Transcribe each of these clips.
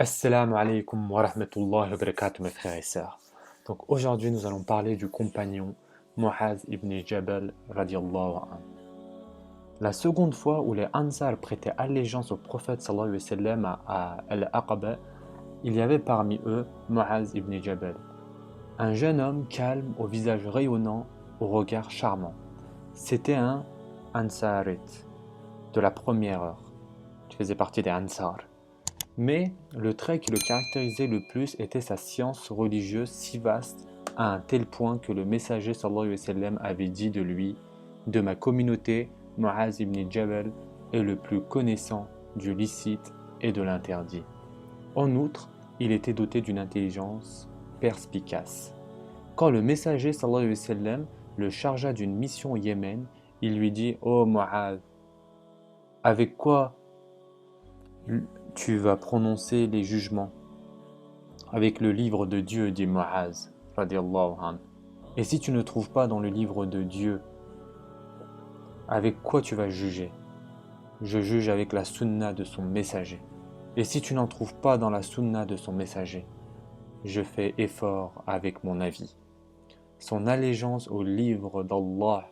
Assalamu alaikum wa rahmatullahi wa barakatuh mes frères et sœurs. Donc aujourd'hui nous allons parler du compagnon Mu'adh ibn Jabal radiallahu anhu. La seconde fois où les Ansar prêtaient allégeance au prophète sallallahu alayhi wa sallam à Al-Aqaba, il y avait parmi eux Mu'adh ibn Jabal, un jeune homme calme au visage rayonnant, au regard charmant. C'était un Ansarite de la première heure. Il faisait partie des Ansar. Mais le trait qui le caractérisait le plus était sa science religieuse si vaste à un tel point que le messager sallallahu alayhi wa sallam avait dit de lui: de ma communauté, Mu'adh ibn Jabal est le plus connaissant du licite et de l'interdit. En outre, il était doté d'une intelligence perspicace. Quand le messager sallallahu alayhi wa sallam le chargea d'une mission au Yémen, il lui dit: ô Mu'adh, avec quoi tu vas prononcer les jugements? Avec le livre de Dieu, dit Mu'adh radiallahu anhu. Et si tu ne trouves pas dans le livre de Dieu, avec quoi tu vas juger? Je juge avec la sunna de son messager. Et si tu n'en trouves pas dans la sunna de son messager, je fais effort avec mon avis. Son allégeance au livre d'Allah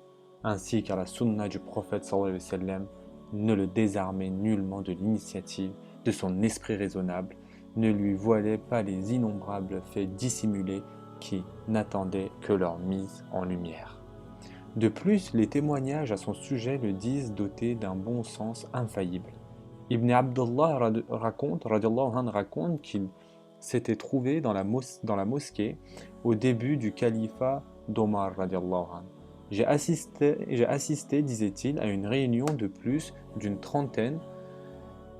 ainsi qu'à la sunna du prophète sallallahu alayhi wa sallam ne le désarmait nullement de l'initiative de son esprit raisonnable, ne lui voilait pas les innombrables faits dissimulés qui n'attendaient que leur mise en lumière. De plus, les témoignages à son sujet le disent doté d'un bon sens infaillible. Ibn Abdullah radiallahu anhu raconte qu'il s'était trouvé dans la mosquée au début du califat d'Omar radiallahu anhu. J'ai assisté, disait-il, à une réunion de plus d'une trentaine.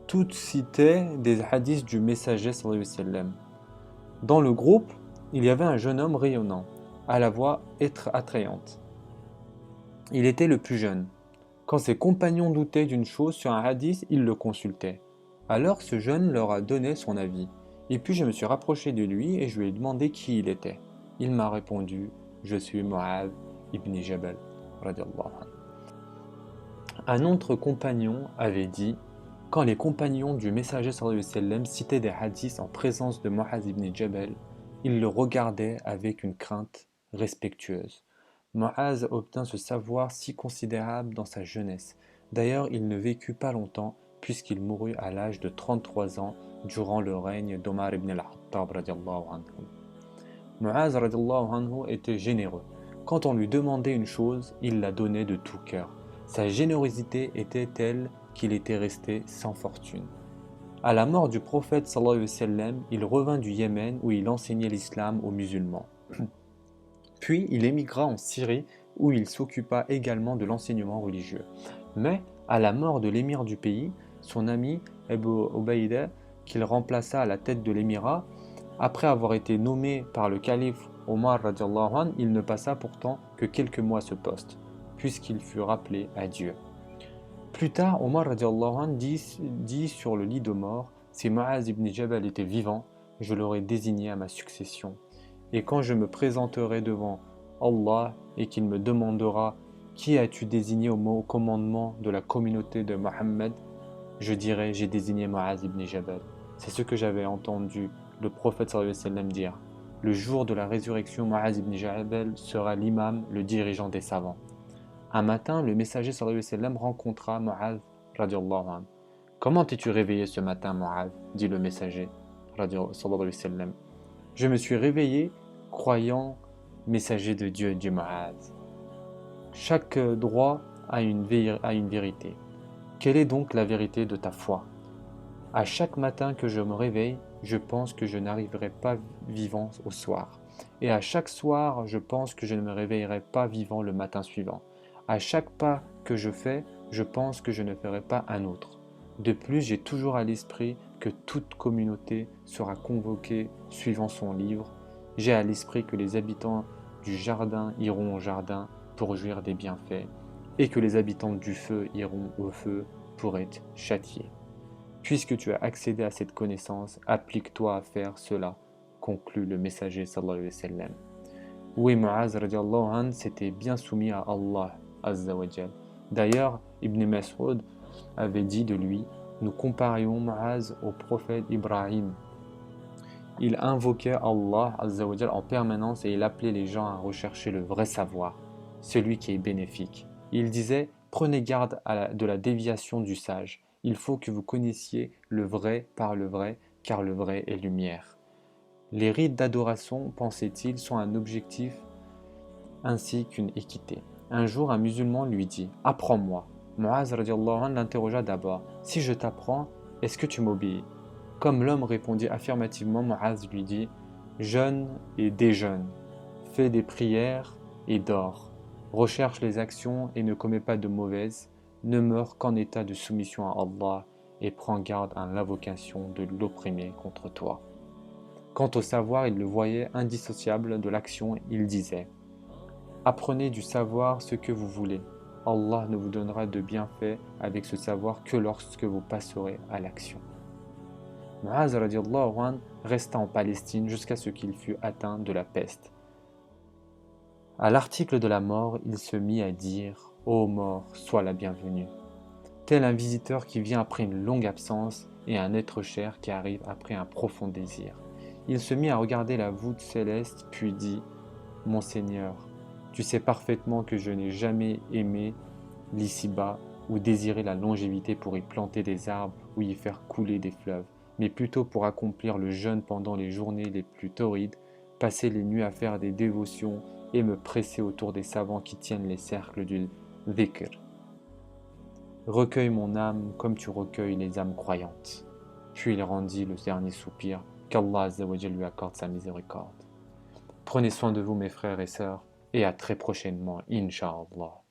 Toutes citaient des hadiths du messager sallallahu alayhi wa sallam. Dans le groupe, il y avait un jeune homme rayonnant, à la voix attrayante. Il était le plus jeune. Quand ses compagnons doutaient d'une chose sur un hadith, il le consultait. Alors ce jeune leur a donné son avis. Et puis je me suis rapproché de lui et je lui ai demandé qui il était. Il m'a répondu: je suis Mu'adh ibn Jabal radiallahu anhu. Un autre compagnon avait dit: quand les compagnons du messager sallallahu alayhi wa sallam citaient des hadiths en présence de Mu'adh ibn Jabal, ils le regardaient avec une crainte respectueuse. Mu'adh obtint ce savoir si considérable dans sa jeunesse. D'ailleurs, il ne vécut pas longtemps puisqu'il mourut à l'âge de 33 ans durant le règne d'Omar ibn al-Khattab radiallahu anhu. Mu'adh radiallahu anhu était généreux. Quand on lui demandait une chose, il la donnait de tout cœur. Sa générosité était telle qu'il était resté sans fortune. À la mort du prophète sallallahu alayhi wa sallam, il revint du Yémen où il enseignait l'islam aux musulmans. Puis il émigra en Syrie où il s'occupa également de l'enseignement religieux. Mais à la mort de l'émir du pays, son ami Abu Ubaïda, qu'il remplaça à la tête de l'émirat, après avoir été nommé par le calife Omar radiallahu anhu, il ne passa pourtant que quelques mois à ce poste, puisqu'il fut rappelé à Dieu. Plus tard, Omar radiallahu anhu dit sur le lit de mort: si Mu'adh ibn Jabal était vivant, je l'aurais désigné à ma succession. Et quand je me présenterai devant Allah et qu'il me demandera: qui as-tu désigné au commandement de la communauté de Mohammed? Je dirai: j'ai désigné Mu'adh ibn Jabal. C'est ce que j'avais entendu le prophète sallallahu alayhi wa sallam dire. Le jour de la résurrection, Mu'adh ibn Jabal sera l'imam, le dirigeant des savants. Un matin, le messager sallallahu alayhi wa sallam rencontra Mu'adh radiallahu anhu. Comment t'es-tu réveillé ce matin, Mu'adh? Dit le messager sallallahu alayhi wa sallam. Je me suis réveillé croyant messager de Dieu, dit Mu'adh. Chaque droit a une vérité. Quelle est donc la vérité de ta foi? À chaque matin que je me réveille, je pense que je n'arriverai pas vivant au soir. Et à chaque soir, je pense que je ne me réveillerai pas vivant le matin suivant. À chaque pas que je fais, je pense que je ne ferai pas un autre. De plus, j'ai toujours à l'esprit que toute communauté sera convoquée suivant son livre. J'ai à l'esprit que les habitants du jardin iront au jardin pour jouir des bienfaits, et que les habitants du feu iront au feu pour être châtiés. Puisque tu as accédé à cette connaissance, applique-toi à faire cela, conclut le messager sallallahu alayhi wa sallam. Oui, Mu'adh radiallahu anhu s'était bien soumis à Allah azza wa jal. D'ailleurs, Ibn Mas'ud avait dit de lui: nous comparions Mu'adh au prophète Ibrahim, Il invoquait Allah Azza wa Jal en permanence et il appelait les gens à rechercher le vrai savoir, celui qui est bénéfique. Il disait: prenez garde de la déviation du sage. Il faut que vous connaissiez le vrai par le vrai, car le vrai est lumière. Les rites d'adoration, pensait-il, sont un objectif ainsi qu'une équité. Un jour, un musulman lui dit: apprends-moi. Muaz radiallahu anhu l'interrogea d'abord: si je t'apprends, est-ce que tu m'obéis? Comme l'homme répondit affirmativement, Muaz lui dit: jeûne et déjeune, fais des prières et dors, recherche les actions et ne commets pas de mauvaises, ne meurs qu'en état de soumission à Allah et prends garde à l'invocation de l'opprimé contre toi. Quant au savoir, il le voyait indissociable de l'action. Il disait: apprenez du savoir ce que vous voulez. Allah ne vous donnera de bienfaits avec ce savoir que lorsque vous passerez à l'action. Muaz radiallahu anh resta en Palestine jusqu'à ce qu'il fût atteint de la peste. À l'article de la mort, il se mit à dire: ô mort, sois la bienvenue. Tel un visiteur qui vient après une longue absence et un être cher qui arrive après un profond désir. Il se mit à regarder la voûte céleste, puis dit: mon Seigneur, tu sais parfaitement que je n'ai jamais aimé l'ici-bas ou désiré la longévité pour y planter des arbres ou y faire couler des fleuves, mais plutôt pour accomplir le jeûne pendant les journées les plus torrides, passer les nuits à faire des dévotions et me presser autour des savants qui tiennent les cercles du dhikr. Recueille mon âme comme tu recueilles les âmes croyantes. Puis il rendit le dernier soupir, qu'Allah Azza wa Jal lui accorde sa miséricorde. Prenez soin de vous mes frères et sœurs, et à très prochainement, Inch'Allah.